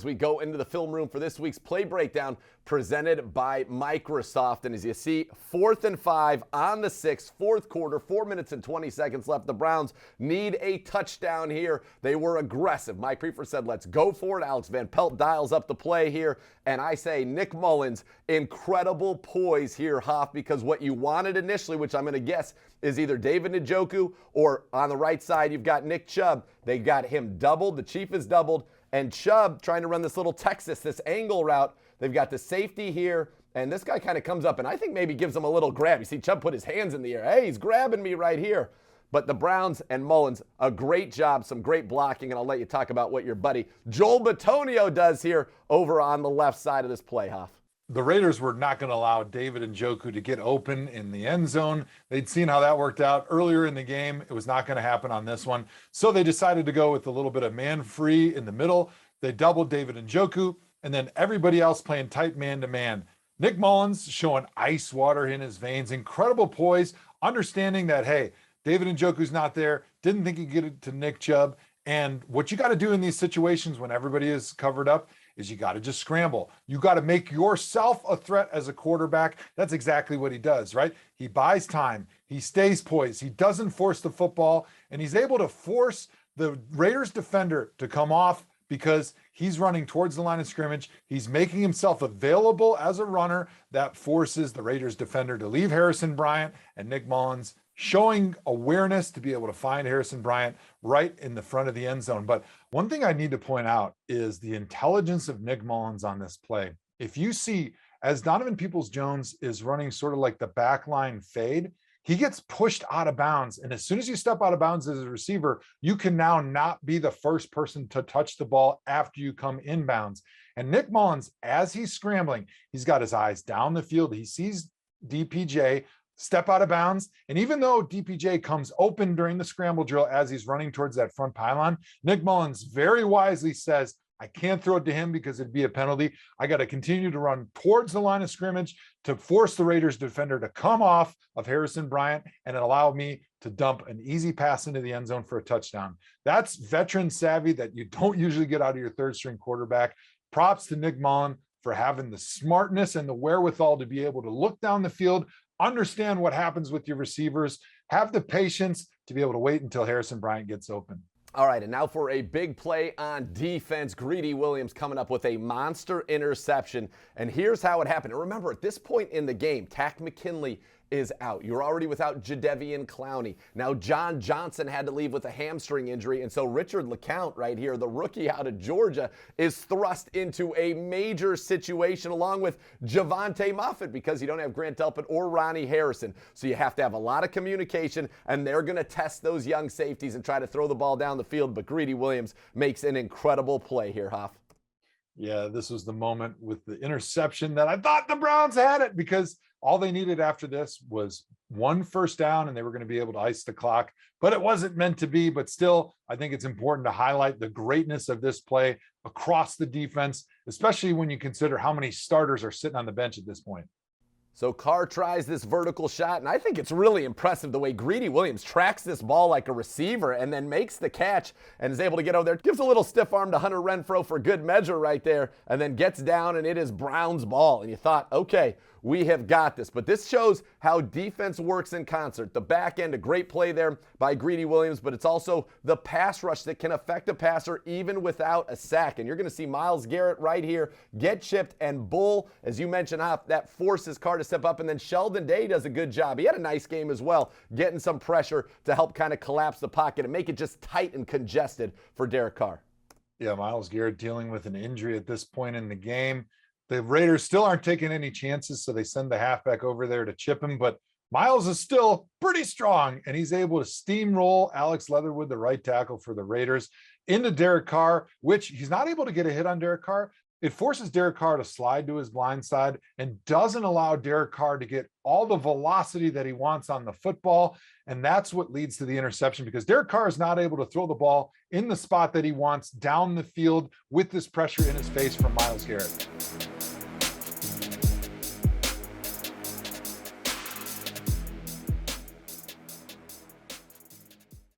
As we go into the film room for this week's play breakdown presented by Microsoft. And as you see, 4th and 5 on the 6th, fourth quarter, 4 minutes and 20 seconds left. The Browns need a touchdown here. They were aggressive. Mike Prefer said, let's go for it. Alex Van Pelt dials up the play here. And I say, Nick Mullins, incredible poise here, Hoff, because what you wanted initially, which I'm going to guess is either David Njoku or on the right side, you've got Nick Chubb. They got him doubled. The Chief is doubled. And Chubb trying to run this little Texas, this angle route. They've got the safety here, and this guy kind of comes up and I think maybe gives him a little grab. You see Chubb put his hands in the air. Hey, he's grabbing me right here. But the Browns and Mullins, a great job, some great blocking, and I'll let you talk about what your buddy Joel Bitonio does here over on the left side of this play, Hoff. The Raiders were not going to allow David Njoku to get open in the end zone. They'd seen how that worked out earlier in the game. It was not going to happen on this one. So they decided to go with a little bit of man free in the middle. They doubled David Njoku, and then everybody else playing tight man-to-man. Nick Mullins showing ice water in his veins, incredible poise, understanding that, hey, David Njoku's not there, didn't think he'd get it to Nick Chubb. And what you got to do in these situations when everybody is covered up is you got to just scramble. You got to make yourself a threat as a quarterback. That's exactly what he does, right? He buys time. He stays poised. He doesn't force the football, and he's able to force the Raiders defender to come off because he's running towards the line of scrimmage. He's making himself available as a runner that forces the Raiders defender to leave Harrison Bryant, and Nick Mullins showing awareness to be able to find Harrison Bryant right in the front of the end zone. But one thing I need to point out is the intelligence of Nick Mullins on this play. If you see, as Donovan Peoples-Jones is running sort of like the backline fade, he gets pushed out of bounds. And as soon as you step out of bounds as a receiver, you can now not be the first person to touch the ball after you come inbounds. And Nick Mullins, as he's scrambling, he's got his eyes down the field. He sees DPJ step out of bounds. And even though DPJ comes open during the scramble drill as he's running towards that front pylon, Nick Mullins very wisely says, I can't throw it to him because it'd be a penalty. I got to continue to run towards the line of scrimmage to force the Raiders defender to come off of Harrison Bryant and allow me to dump an easy pass into the end zone for a touchdown. That's veteran savvy that you don't usually get out of your third string quarterback. Props to Nick Mullins for having the smartness and the wherewithal to be able to look down the field, understand what happens with your receivers, have the patience to be able to wait until Harrison Bryant gets open. All right, and now for a big play on defense. Greedy Williams coming up with a monster interception. And here's how it happened. And remember, at this point in the game, Takk McKinley is out. You're already without Jadeveon Clowney. Now John Johnson had to leave with a hamstring injury, and so Richard LeCounte right here, the rookie out of Georgia, is thrust into a major situation along with Javonte Moffitt because you don't have Grant Delpit or Ronnie Harrison. So you have to have a lot of communication, and they're going to test those young safeties and try to throw the ball down the field, but Greedy Williams makes an incredible play here, Hoff. Yeah, this was the moment with the interception that I thought the Browns had it, because all they needed after this was one first down and they were going to be able to ice the clock, but it wasn't meant to be. But still, I think it's important to highlight the greatness of this play across the defense, especially when you consider how many starters are sitting on the bench at this point. So Carr tries this vertical shot, and I think it's really impressive the way Greedy Williams tracks this ball like a receiver and then makes the catch and is able to get over there. Gives a little stiff arm to Hunter Renfrow for good measure right there, and then gets down, and it is Brown's ball. And you thought, okay, we have got this. But this shows how defense works in concert. The back end, a great play there by Greedy Williams, but it's also the pass rush that can affect a passer even without a sack. And you're going to see Myles Garrett right here get chipped, and Bull, as you mentioned, that forces Carr to step up. And then Sheldon Day does a good job. He had a nice game as well, getting some pressure to help kind of collapse the pocket and make it just tight and congested for Derek Carr. Yeah, Myles Garrett dealing with an injury at this point in the game. The Raiders still aren't taking any chances, so they send the halfback over there to chip him. But Myles is still pretty strong, and he's able to steamroll Alex Leatherwood, the right tackle for the Raiders, into Derek Carr, which he's not able to get a hit on Derek Carr. It forces Derek Carr to slide to his blind side and doesn't allow Derek Carr to get all the velocity that he wants on the football. And that's what leads to the interception, because Derek Carr is not able to throw the ball in the spot that he wants down the field with this pressure in his face from Myles Garrett.